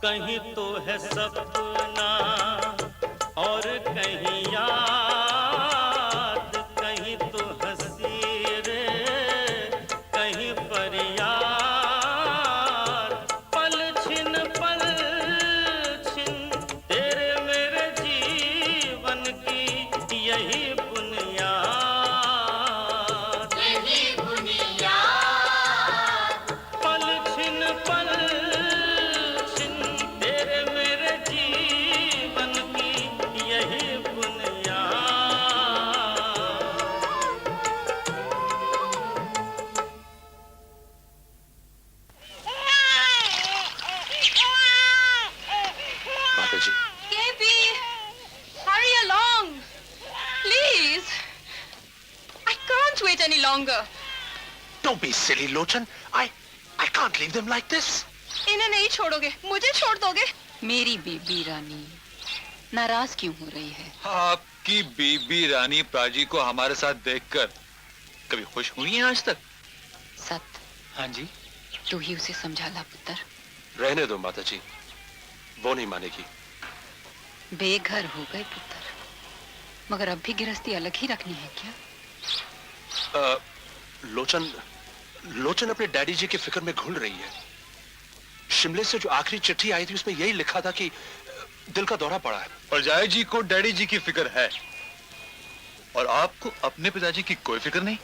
कहीं तो है सपना और कहीं याद, कहीं तो हंसी रे कहीं फरियाद। पल छिन तेरे मेरे जीवन की यही बुनियाद, यही बुनियाद। पल छिन तेरे मेरे जीवन की यही बुनियाद। माताजी, Kepi, hurry along, please. I can't wait any longer. don't be silly, Lochan. I can't leave them like this. इन्हें नहीं छोड़ोगे, मुझे छोड़ दोगे? मेरी बीबी रानी नाराज क्यों हो रही है? आपकी बीबी रानी प्राजी को हमारे साथ देखकर कभी खुश हुई हैं आज तक? सत, हाँ जी। तू ही उसे समझा ला पुत्र। रहने दो माताजी, वो नहीं मानेगी। बेघर हो गए पुत्र, मगर अब भी गृहस्थी अलग ही रखनी है क्या? लोचन अपने डैडी जी की फिक्र में घुल रही है। शिमले से जो आखिरी चिट्ठी आई थी उसमें यही लिखा था कि दिल का दौरा पड़ा है। परजाई जी को डैडी जी की फिक्र है और आपको अपने पिताजी की कोई फिक्र नहीं।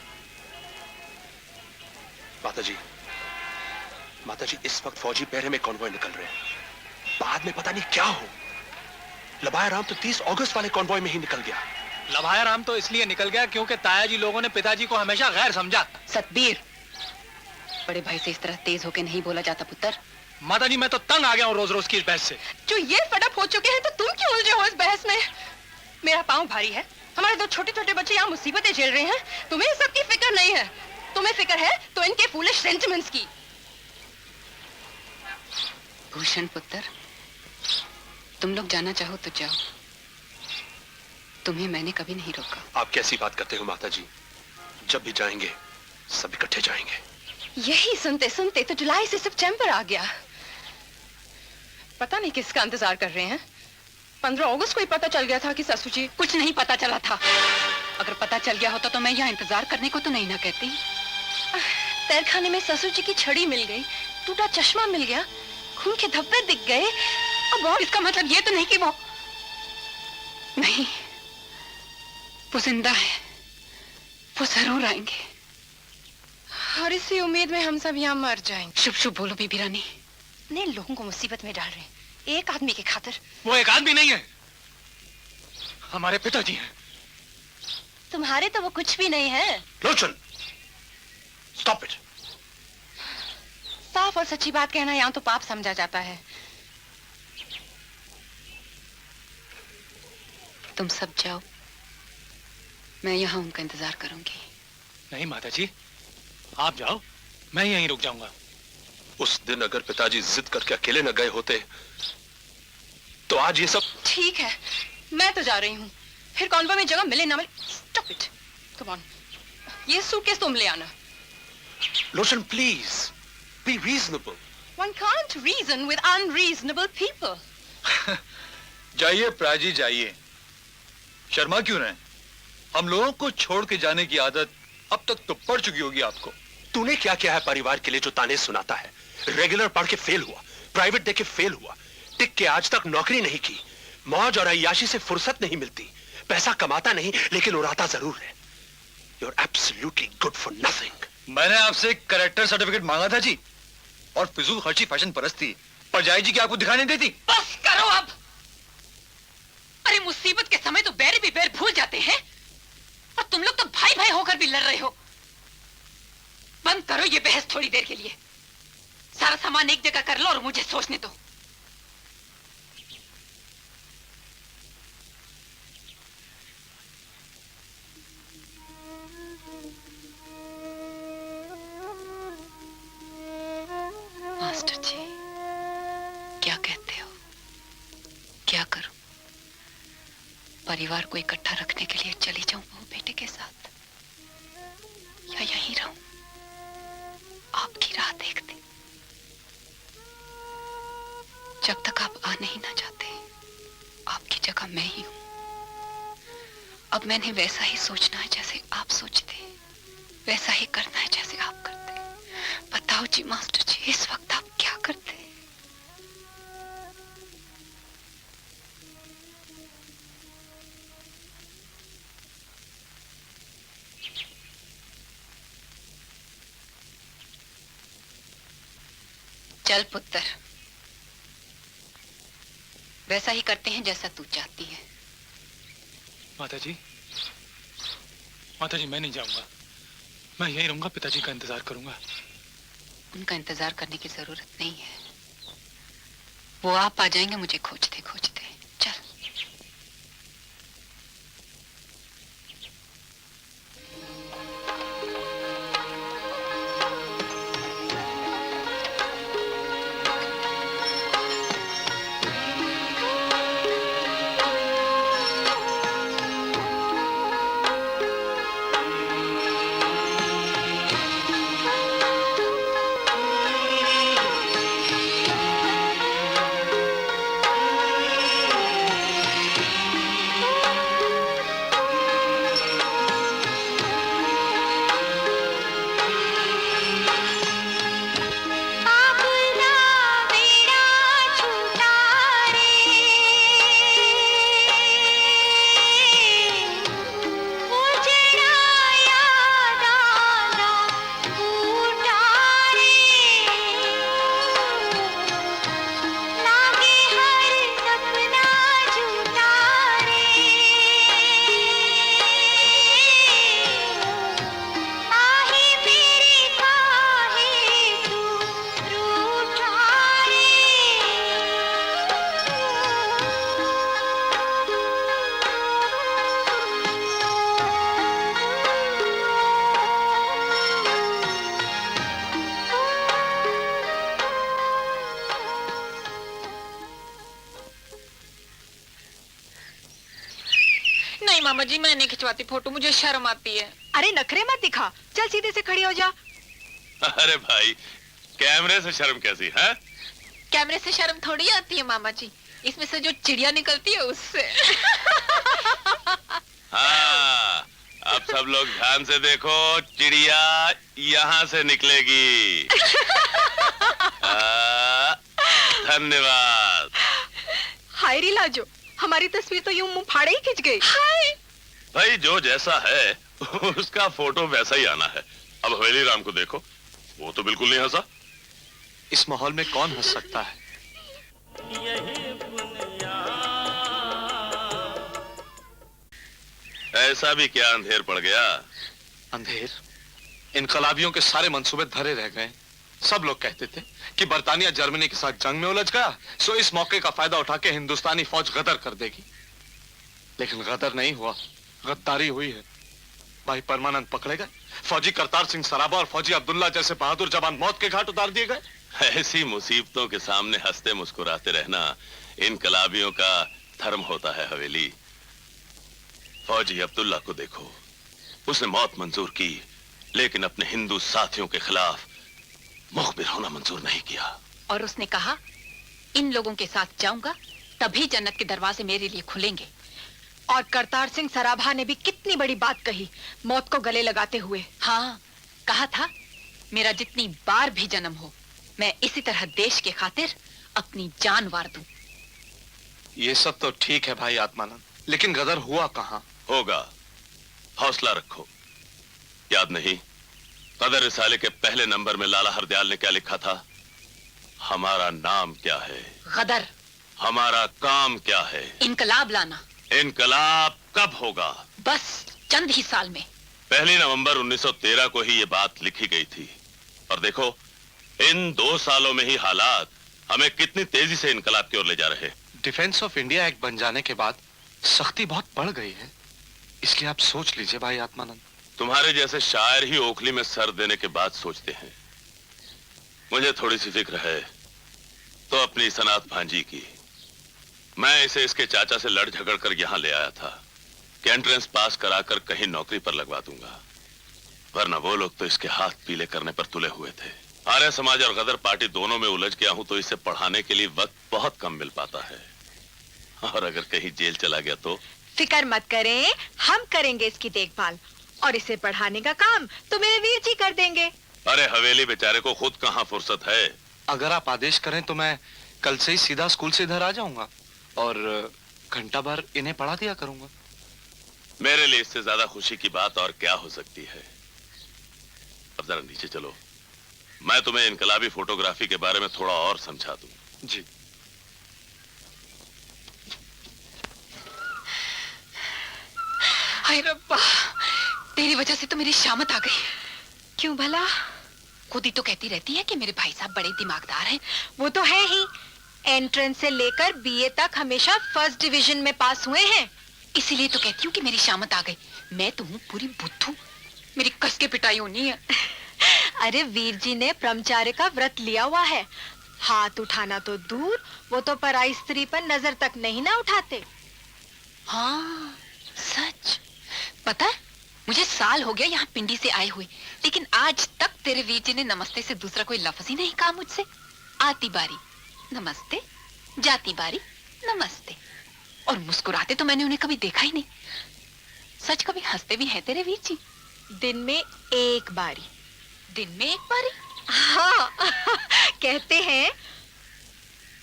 माताजी इस वक्त फौजी पहरे में कॉन्वॉय निकल रहे हैं। बाद में पता नहीं क्या हो। लबाया राम तो 30 अगस्त वाले कॉन्वॉय में ही निकल गया। लभाया राम तो इसलिए निकल गया क्योंकि ताया जी लोगों ने पिताजी को हमेशा गैर समझा। सतबीर, बड़े भाई से इस तरह तेज होकर नहीं बोला जाता पुत्र। माता जी मैं तो तंग आ गया हूँ रोज रोज की इस बहस से। जो ये फटअप हो चुके हैं तो तुम क्यों उलझे हो इस बहस में? मेरा पाँव भारी है, हमारे दो छोटे छोटे बच्चे यहाँ मुसीबतें झेल रहे हैं, तुम्हें सबकी फिक्र नहीं है। तुम्हें फिक्र है तो इनके फूलिश सेंटिमेंट्स की। भूषण पुत्र, तुम लोग जाना चाहो तो जाओ, तुम्हें मैंने कभी नहीं रोका। आप कैसी बात करते हो माताजी? जब भी जाएंगे सब इकट्ठे जाएंगे। यही सुनते सुनते तो जुलाई से सितंबर आ गया। पता नहीं किसका इंतजार कर रहे हैं। 15 अगस्त को ही पता चल गया था कि ससुर जी। कुछ नहीं पता चला था। अगर पता चल गया होता तो मैं यहाँ इंतजार करने को तो नहीं ना कहती। तहखाने में ससुर जी की छड़ी मिल गई, टूटा चश्मा मिल गया, खून के धब्बे दिख गए। अब और इसका मतलब ये तो नहीं कि वो नहीं, वो जिंदा है, वो जरूर आएंगे। और इसी उम्मीद में हम सब यहाँ मर जाएंगे। शुभ शुभ बोलो बीबी रानी। इतने लोगों को मुसीबत में डाल रहे हैं एक आदमी की खातिर। वो एक आदमी नहीं है, हमारे पिताजी हैं। तुम्हारे तो वो कुछ भी नहीं है। लोचन, स्टॉप इट। साफ और सच्ची बात कहना यहाँ तो पाप समझा जाता है। तुम सब जाओ, मैं यहाँ उनका इंतजार करूंगी। नहीं माता जी, आप जाओ, मैं यहीं रुक जाऊंगा। उस दिन अगर पिताजी जिद करके अकेले न गए होते तो आज ये सब। ठीक है, मैं तो जा रही हूँ, फिर कॉन्वॉय में जगह मिले ना मिले। स्टॉप इट, कम ऑन, ये सूटकेस तुम ले आना। Lochan please be reasonable. One can't reason with unreasonable people. जाइए प्राजी जाइए, शर्मा क्यों रहे? हम लोगों को छोड़ के जाने की आदत अब तक तो पड़ चुकी होगी आपको। तूने क्या किया है परिवार के लिए जो ताने सुनाता है? रेगुलर पढ़ के फेल हुआ, प्राइवेट देके फेल हुआ, टिक के आज तक नौकरी नहीं की, मौज और अय्याशी से फुर्सत नहीं मिलती, पैसा कमाता नहीं लेकिन उड़ाता जरूर है। You're absolutely good for nothing. मैंने आपसे कैरेक्टर सर्टिफिकेट मांगा था जी, और फिजूल खर्ची फैशन परस्ती परजाई जी की आपको दिखाई नहीं देती। बस करो अब। अरे मुसीबत के समय तो बैर भी बैर भूल जाते हैं, और तुम लोग तो भाई भाई होकर भी लड़ रहे हो। बंद करो ये बहस थोड़ी देर के लिए। सारा सामान एक जगह कर लो और मुझे सोचने दो। मास्टर जी, क्या कहते हो? क्या करूं? परिवार को इकट्ठा रखने के लिए चली जाऊं बहू बेटे के साथ, या यहीं रहूं आपकी राह देखते? जब तक आप आने ही ना चाहते, आपकी जगह मैं ही हूं। अब मैंने वैसा ही सोचना है जैसे आप सोचते, वैसा ही करना है जैसे आप करते। बताओ जी मास्टर जी, इस वक्त आप क्या करते? चल पुत्र, वैसा ही करते हैं जैसा तू चाहती है। माता जी मैं नहीं जाऊंगा। मैं यहीं रहूंगा, पिताजी का इंतजार करूंगा। उनका इंतजार करने की जरूरत नहीं है, वो आप आ जाएंगे मुझे खोजते खोजते। चल। नहीं मामा जी, मैं नहीं खिंचवाती फोटो, मुझे शर्म आती है। अरे नखरे मत दिखा, चल सीधे से खड़ी हो जा। अरे भाई, कैमरे से शर्म कैसी है? कैमरे से शर्म थोड़ी आती है मामा जी, इसमें से जो चिड़िया निकलती है उससे। हाँ, अब सब लोग ध्यान से देखो, चिड़िया यहाँ से निकलेगी। धन्यवाद। हाय री लाजो, हमारी तस्वीर तो यूं मुंह फाड़े ही खिंच गई। भाई जो जैसा है उसका फोटो वैसा ही आना है। अब हवेली राम को देखो, वो तो बिल्कुल नहीं हंसा। इस माहौल में कौन हंस सकता है? यही बुनियाद। ऐसा भी क्या अंधेर पड़ गया? अंधेर? इनकलाबियों के सारे मंसूबे धरे रह गए। सब लोग कहते थे कि बर्तानिया जर्मनी के साथ जंग में उलझ गया, सो इस मौके का फायदा उठा के हिंदुस्तानी फौज गदर कर देगी। लेकिन गदर नहीं हुआ, गद्दारी हुई है। भाई परमानंद पकड़े गए, फौजी करतार सिंह सराबा और फौजी अब्दुल्ला जैसे बहादुर जवान मौत के घाट उतार दिए गए। ऐसी मुसीबतों के सामने हंसते मुस्कुराते रहना इनकलाबियों का धर्म होता है। हवेली, फौजी अब्दुल्ला को देखो, उसने मौत मंजूर की, लेकिन अपने हिंदू साथियों के खिलाफ मुखबिर होना मंजूर नहीं किया। और उसने कहा, इन लोगों के साथ जाऊंगा तभी जन्नत के दरवाजे मेरे लिए खुलेंगे। और करतार सिंह सराभा ने भी कितनी बड़ी बात कही, मौत को गले लगाते हुए। हाँ, कहा था, मेरा जितनी बार भी जन्म हो, मैं इसी तरह देश के खातिर अपनी जान वार दूं। ये सब तो ठीक है भाई आत्मानंद, लेकिन गदर हुआ कहाँ? होगा, हौसला रखो। याद नहीं, कदर रिसाले के पहले नंबर में लाला हरदयाल ने क्या लिखा था? हमारा नाम क्या है, गदर। हमारा काम क्या है, इनकलाब लाना। इनकलाब कब होगा? बस चंद ही साल में। 1 नवंबर 1913 को ही ये बात लिखी गई थी। और देखो, इन 2 सालों में ही हालात हमें कितनी तेजी से इनकलाब की ओर ले जा रहे हैं। डिफेंस ऑफ इंडिया एक्ट बन जाने के बाद सख्ती बहुत बढ़ गई है, इसलिए आप सोच लीजिए भाई आत्मानंद। तुम्हारे जैसे शायर ही ओखली में सर देने के बाद सोचते हैं। मुझे थोड़ी सी फिक्र है तो अपनी सनात भांजी की। मैं इसे इसके चाचा से लड़ झगड़ कर यहां ले आया था कि एंट्रेंस पास कराकर कहीं नौकरी पर लगवा दूंगा, वरना वो लोग तो इसके हाथ पीले करने पर तुले हुए थे। आर्य समाज और गदर पार्टी दोनों में उलझ गया हूं, तो इसे पढ़ाने के लिए वक्त बहुत कम मिल पाता है। और अगर कहीं जेल चला गया तो? फिक्र मत करें, हम करेंगे इसकी देखभाल, और इसे पढ़ाने का काम तो मेरे वीर जी कर देंगे। अरे हवेली बेचारे को खुद कहां फुर्सत है। अगर आप आदेश करें तो मैं कल से ही सीधा स्कूल से इधर आ जाऊंगा और घंटा भर इन्हें पढ़ा दिया करूंगा। मेरे लिए इससे ज्यादा खुशी की बात और क्या हो सकती है। अब जरा नीचे चलो, मैं तुम्हें इनकलाबी फोटोग्राफी के बारे में थोड़ा और समझा दूं। जी। हाय रब्बा, तेरी वजह से तो मेरी शामत आ गई। क्यों भला? खुद ही तो कहती रहती है कि मेरे भाई साहब बड़े दिमागदार हैं। वो तो है ही, एंट्रेंस से लेकर बीए तक हमेशा फर्स्ट डिवीजन में पास हुए हैं। इसीलिए तो कहती हूँ कि मेरी शामत आ गई। मैं तो हूँ पूरी बुद्धू, मेरी कस के पिटाई होनी है। अरे वीर जी ने ब्रह्मचार्य का व्रत लिया हुआ है, हाथ उठाना तो दूर, वो तो पराई स्त्री पर नजर तक नहीं ना उठाते। हाँ सच। पता है, मुझे साल हो गया यहाँ पिंडी से आए हुए, लेकिन आज तक तेरे वीर जी ने नमस्ते से दूसरा कोई लफ्ज ही नहीं कहा मुझसे। आती बारी नमस्ते, जाती बारी नमस्ते, और मुस्कुराते तो मैंने उन्हें कभी देखा ही नहीं। सच, कभी हंसते भी हैं तेरे वीर जी? दिन में एक बारी। दिन में एक बारी? हाँ कहते हैं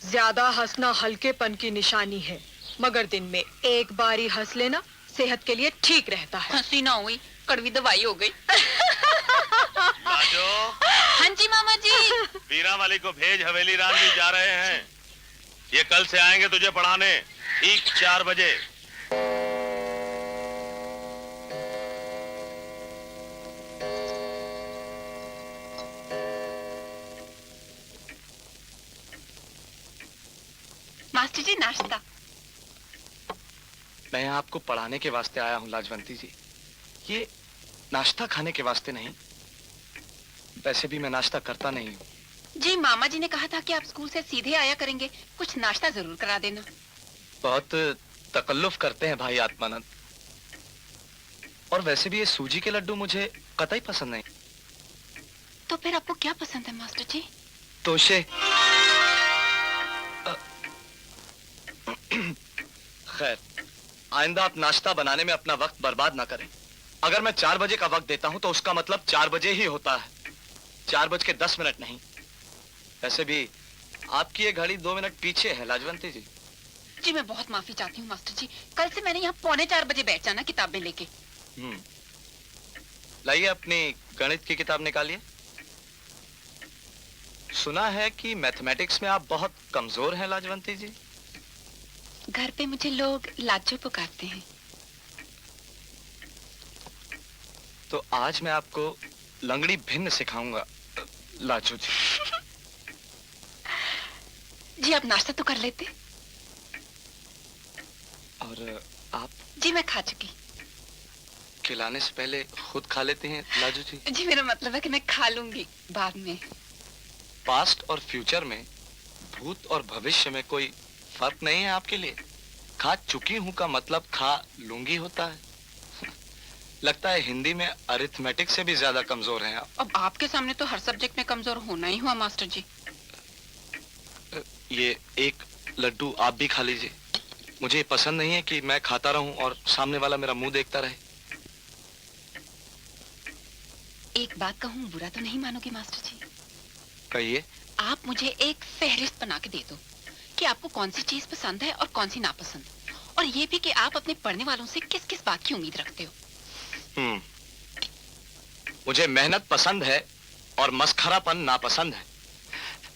ज्यादा हंसना हल्केपन की निशानी है, मगर दिन में एक बारी हंस लेना सेहत के लिए ठीक रहता है। हंसी ना हुई, कड़वी दवाई हो गई। लाजो, हाँ जी मामा जी। वीरा वाली को भेज, हवेली राम जी जा रहे हैं। ये कल से आएंगे तुझे पढ़ाने, ठीक 4 बजे। मास्टर जी नाश्ता। मैं यहाँ आपको पढ़ाने के वास्ते आया हूँ लाजवंती जी, ये नाश्ता खाने के वास्ते नहीं। वैसे भी मैं नाश्ता करता नहीं हूँ। जी मामा जी ने कहा था कि आप स्कूल से सीधे आया करेंगे, कुछ नाश्ता जरूर करा देना। बहुत तकल्लुफ करते हैं भाई आत्मानंद, और वैसे भी ये सूजी के लड्डू मुझे कतई पसंद नहीं। तो फिर आपको क्या पसंद है मास्टर जी? तोशे। खैर, आइंदा आप नाश्ता बनाने में अपना वक्त बर्बाद ना करें। अगर मैं 4 बजे का वक्त देता हूं तो उसका मतलब 4 बजे ही होता है, 4:10 नहीं। वैसे भी आपकी ये घड़ी 2 मिनट पीछे है लाजवंती जी। जी मैं बहुत माफी चाहती हूँ मास्टर जी, कल से मैंने यहाँ 3:45 बजे बैठ जाना किताबें लेके। लाइए अपनी गणित की किताब निकालिए। सुना है कि मैथमेटिक्स में आप बहुत कमजोर हैं लाजवंती जी। घर पे मुझे लोग लाजो पुकारते हैं। तो आज मैं आपको लंगड़ी भिन्न सिखाऊंगा लाजो जी। जी आप नाश्ता तो कर लेते। और आप? जी मैं खा चुकी। खिलाने से पहले खुद खा लेते हैं लाजो जी? जी मेरा मतलब है कि मैं खा लूंगी बाद में। पास्ट और फ्यूचर में, भूत और भविष्य में कोई फर्क नहीं है आपके लिए? खा चुकी हूं का मतलब खा लूंगी होता है। लगता है हिंदी में अरिथमेटिक से भी ज्यादा कमजोर हैं आप। अब आपके सामने तो हर सब्जेक्ट में कमजोर होना ही हुआ मास्टर जी। ये एक लड्डू आप भी खा लीजिए। मुझे पसंद नहीं है कि मैं खाता रहूं और सामने वाला मेरा मुंह देखता रहे। एक बात कहूँ, बुरा तो नहीं मानोगे मास्टर जी? कहिए। आप मुझे एक फहरिस्त बना के दे दो कि आपको कौन सी चीज पसंद है और कौन सी नापसंद, और ये भी कि आप अपने पढ़ने वालों से किस किस बात की उम्मीद रखते हो। मुझे मेहनत पसंद है और मस्खरापन नापसंद है।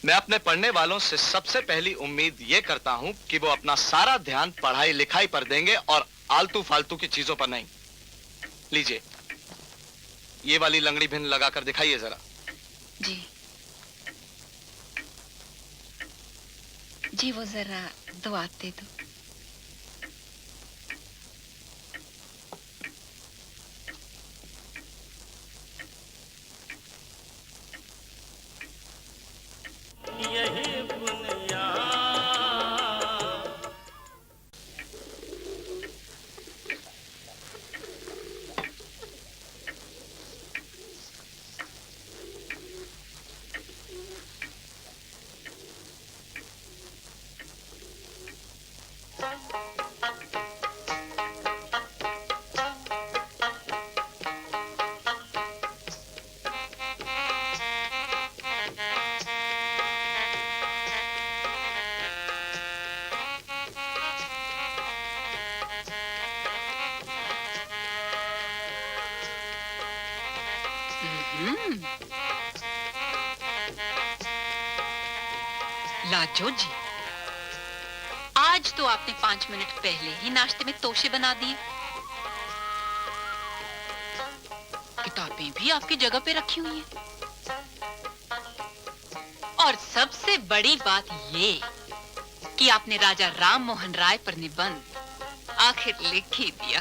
मैं अपने पढ़ने वालों से सबसे पहली उम्मीद ये करता हूं कि वो अपना सारा ध्यान पढ़ाई लिखाई पर देंगे और आलतू फालतू की चीजों पर नहीं। लीजिए, ये वाली लंगड़ी भिन्न लगाकर दिखाइए जरा। जी जी वो जरा दुआ दे दो। यही बुनिया लाजो जी, आज तो आपने 5 मिनट पहले ही नाश्ते में तोशे बना दिए। किताबें भी आपकी जगह पे रखी हुई हैं। और सबसे बड़ी बात ये कि आपने राजा राम मोहन राय पर निबंध आखिर लिख ही दिया।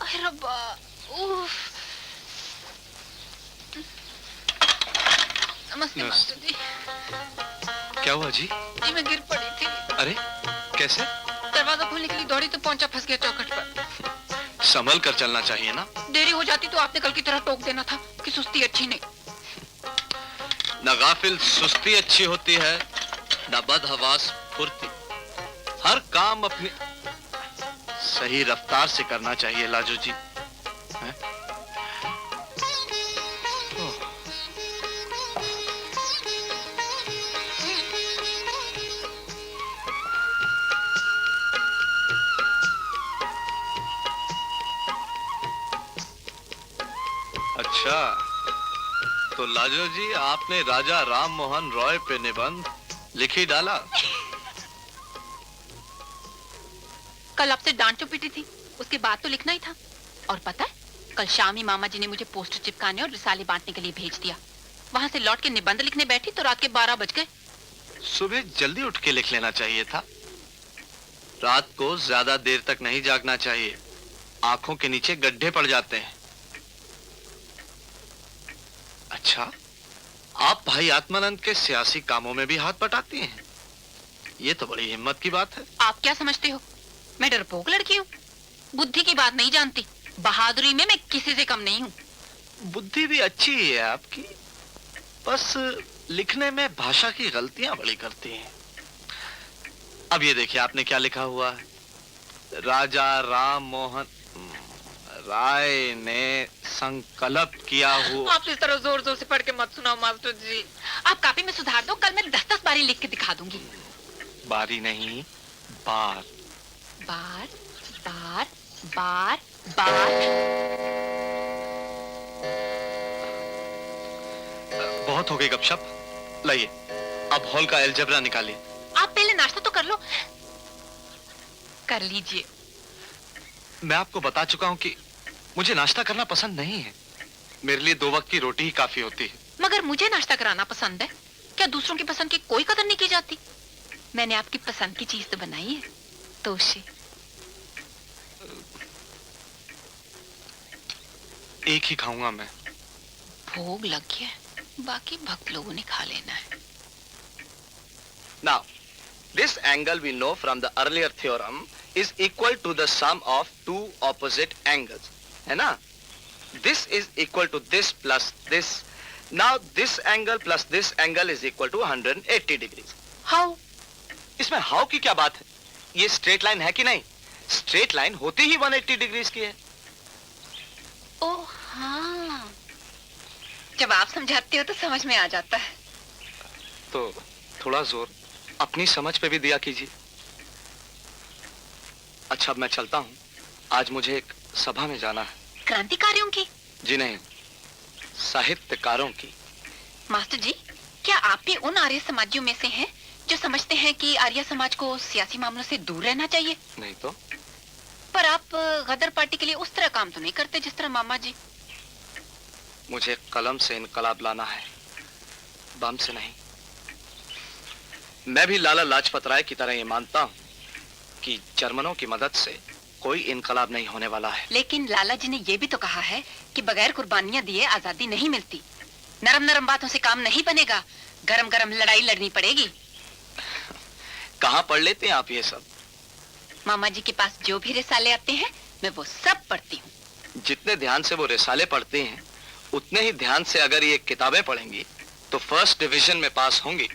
अरे रब्बा, उफ। नमस्ते मास्टर जी। क्या हुआ जी? जी मैं गिर पड़ी थी। अरे कैसे? दरवाजा खोलने के लिए दौड़ी तो पहुंचा फंस गया चौखट पर। संभल कर चलना चाहिए ना। देरी हो जाती तो आपने कल की तरह टोक देना था कि सुस्ती अच्छी नहीं। न गाफिल सुस्ती अच्छी होती है, न बदहवास फुर्ती। हर काम अपनी सही रफ्तार से करना चाहिए लाजो जी। हैं? अच्छा, तो लाजो जी आपने राजा राम मोहन रॉय पे निबंध लिख ही डाला। कल आपसे डांट जो पीटी थी, उसके बाद तो लिखना ही था। और पता है, कल शाम ही मामा जी ने मुझे पोस्टर चिपकाने और रिसाले बांटने के लिए भेज दिया। वहां से लौट के निबंध लिखने बैठी तो रात के 12 बज गए। सुबह जल्दी उठ के लिख लेना चाहिए था। रात को ज्यादा देर तक नहीं जागना चाहिए, आंखों के नीचे गड्ढे पड़ जाते हैं। अच्छा, आप भाई आत्मानंद के सियासी कामों में भी हाथ बटाती हैं? ये तो बड़ी हिम्मत की बात है। आप क्या समझते हो, मैं डरपोक लड़की हूँ? बुद्धि की बात नहीं जानती। बहादुरी में मैं किसी से कम नहीं हूँ। बुद्धि भी अच्छी है आपकी, बस लिखने में भाषा की गलतियां बड़ी करती हैं। अब ये देखिए आपने क्या लिखा हुआ है, राजा राम मोहन राय ने संकल्प किया हुआ। आप इस तरह जोर जोर से पढ़ के मत सुनाओ मास्टर जी। आप कापी में सुधार दो, कल मैं 10-10 बारी लिख के दिखा दूंगी। बारी नहीं, बार। बार बार बार बार। बहुत हो गई गपशप, लाइए अब हॉल का अलजेब्रा निकालिए। आप पहले नाश्ता तो कर लो। कर लीजिए। मैं आपको बता चुका हूं कि मुझे नाश्ता करना पसंद नहीं है। मेरे लिए 2 वक्त की रोटी ही काफी होती है। मगर मुझे नाश्ता कराना पसंद है। क्या दूसरों की पसंद की कोई कदर नहीं की जाती? मैंने आपकी पसंद की चीज तो बनाई है, तोशे। एक ही खाऊंगा मैं। भोग लग गया, बाकी भक्त लोगों ने खा लेना है। Now, this angle we know from the earlier theorem is equal to the sum of 2 opposite angles. है ना? This is equal to this plus this. Now this angle plus this angle is equal to 180 degrees. How? इसमें how की क्या बात है? ये straight line है कि नहीं? Straight line होती ही 180 degrees की है। ओह हाँ, जब आप समझाते हो तो समझ में आ जाता है। तो थोड़ा जोर अपनी समझ पे भी दिया कीजिए। अच्छा अब मैं चलता हूँ, आज मुझे एक सभा में जाना है। क्रांतिकारियों की? जी नहीं, साहित्यकारों की। मास्टर जी, क्या आप भी उन आर्य समाजियों में से हैं जो समझते हैं कि आर्य समाज को सियासी मामलों से दूर रहना चाहिए? नहीं तो। पर आप गदर पार्टी के लिए उस तरह काम तो नहीं करते जिस तरह मामा जी। मुझे कलम से इनकलाब लाना है, बम से नहीं। मैं भी लाला लाजपत राय की तरह ये मानता हूँ कि जर्मनों की मदद से कोई इनकलाब नहीं होने वाला है। लेकिन लाला जी ने ये भी तो कहा है कि बगैर कुर्बानियां दिए आजादी नहीं मिलती। नरम नरम बातों से काम नहीं बनेगा, गरम गरम लड़ाई लड़नी पड़ेगी। कहाँ पढ़ लेते हैं आप ये सब? मामा जी के पास जो भी रिसाले आते हैं मैं वो सब पढ़ती हूँ। जितने ध्यान से वो रिसाले पढ़ते हैं, उतने ही ध्यान से अगर ये किताबें पढ़ेंगी तो फर्स्ट डिवीजन में पास होंगी।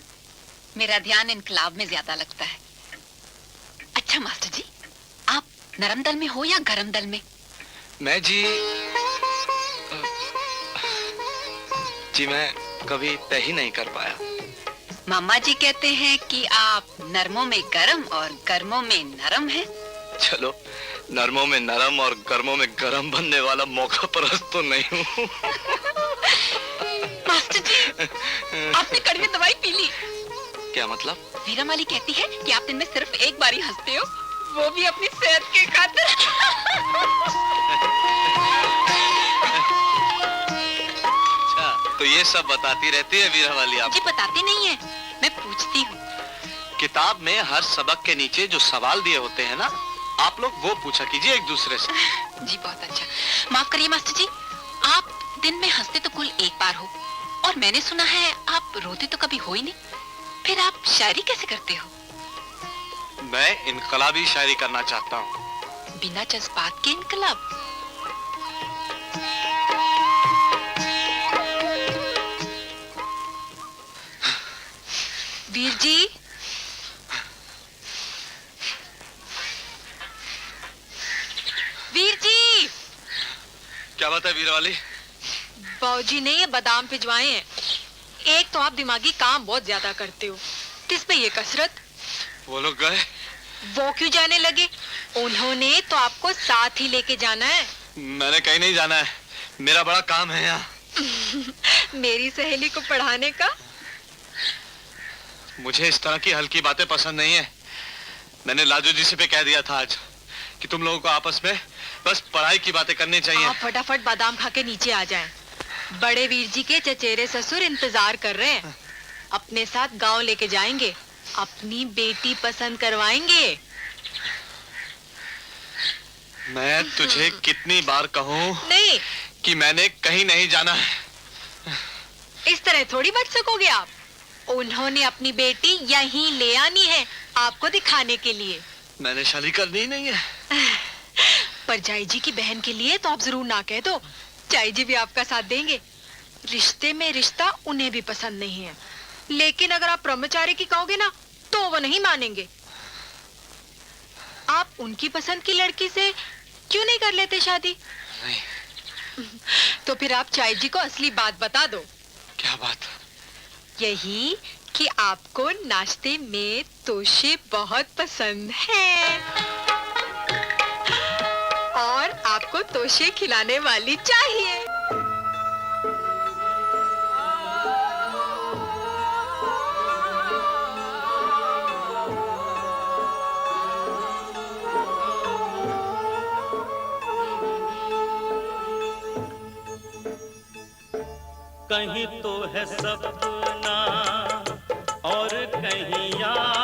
मेरा ध्यान इनकलाब में ज्यादा लगता है। अच्छा मास्टर जी, आप नरम दल में हो या गरम दल में? मैं जी मैं कभी तय ही नहीं कर पाया। मामा जी कहते हैं कि आप नरमों में गरम और गर्मों में नरम हैं। चलो नरमों में नरम और गर्मों में गरम बनने वाला मौका परस्त तो नहीं हूँ। मास्टर जी, आपने कड़वी दवाई पी ली। क्या मतलब? वीरा माली कहती है कि आप दिन में सिर्फ एक बार ही हंसते हो, वो भी अपनी सेहत के खातिर। अच्छा, तो ये सब बताती रहती है वीरा वाली आप? जी बताती नहीं है, मैं पूछती हूँ। किताब में हर सबक के नीचे जो सवाल दिए होते हैं ना, आप लोग वो पूछा कीजिए एक दूसरे से। जी बहुत अच्छा। माफ करिए मास्टर जी, आप दिन में हंसते तो कुल एक बार हो, और मैंने सुना है आप रोते तो कभी हो ही नहीं। फिर आप शायरी कैसे करते हो? मैं इनकलाबी शायरी करना चाहता हूँ। बिना जज्बात के इनकलाब? वीर जी, वीर जी। क्या बात है वीरा वाली? बाबूजी ने ये बादाम भिजवाए हैं। एक तो आप दिमागी काम बहुत ज्यादा करते हो, किस पे ये कसरत? वो लोग गए? वो क्यों जाने लगे? उन्होंने तो आपको साथ ही लेके जाना है। मैंने कहीं नहीं जाना है, मेरा बड़ा काम है यहाँ। मेरी सहेली को पढ़ाने का? मुझे इस तरह की हल्की बातें पसंद नहीं है। मैंने लाजू जी से पे कह दिया था आज कि तुम लोगों को आपस में बस पढ़ाई की बातें करनी चाहिए। आप फटाफट बादाम खा के नीचे आ जाएं। बड़े वीर जी के चचेरे ससुर इंतजार कर रहे हैं। अपने साथ गांव लेके जाएंगे, अपनी बेटी पसंद करवाएंगे। मैं तुझे कितनी बार कहूँ नहीं, कि मैंने कहीं नहीं जाना है। इस तरह थोड़ी बच सकोगे आप। उन्होंने अपनी बेटी यहीं ले आनी है, आपको दिखाने के लिए। मैंने शादी करनी ही नहीं है। पर जाई जी की बहन के लिए तो आप जरूर ना कह दो। जाई जी भी आपका साथ देंगे। रिश्ते में रिश्ता उन्हें भी पसंद नहीं है, लेकिन अगर आप ब्रह्मचारी की कहोगे ना तो वो नहीं मानेंगे। आप उनकी पसंद की लड़की से क्यों नहीं कर लेते शादी? नहीं। तो फिर आप चाई जी को असली बात बता दो। क्या बात? यही कि आपको नाश्ते में तोशे बहुत पसंद हैं और आपको तोशे खिलाने वाली चाहिए। कहीं तो है सपना और कहीं यार।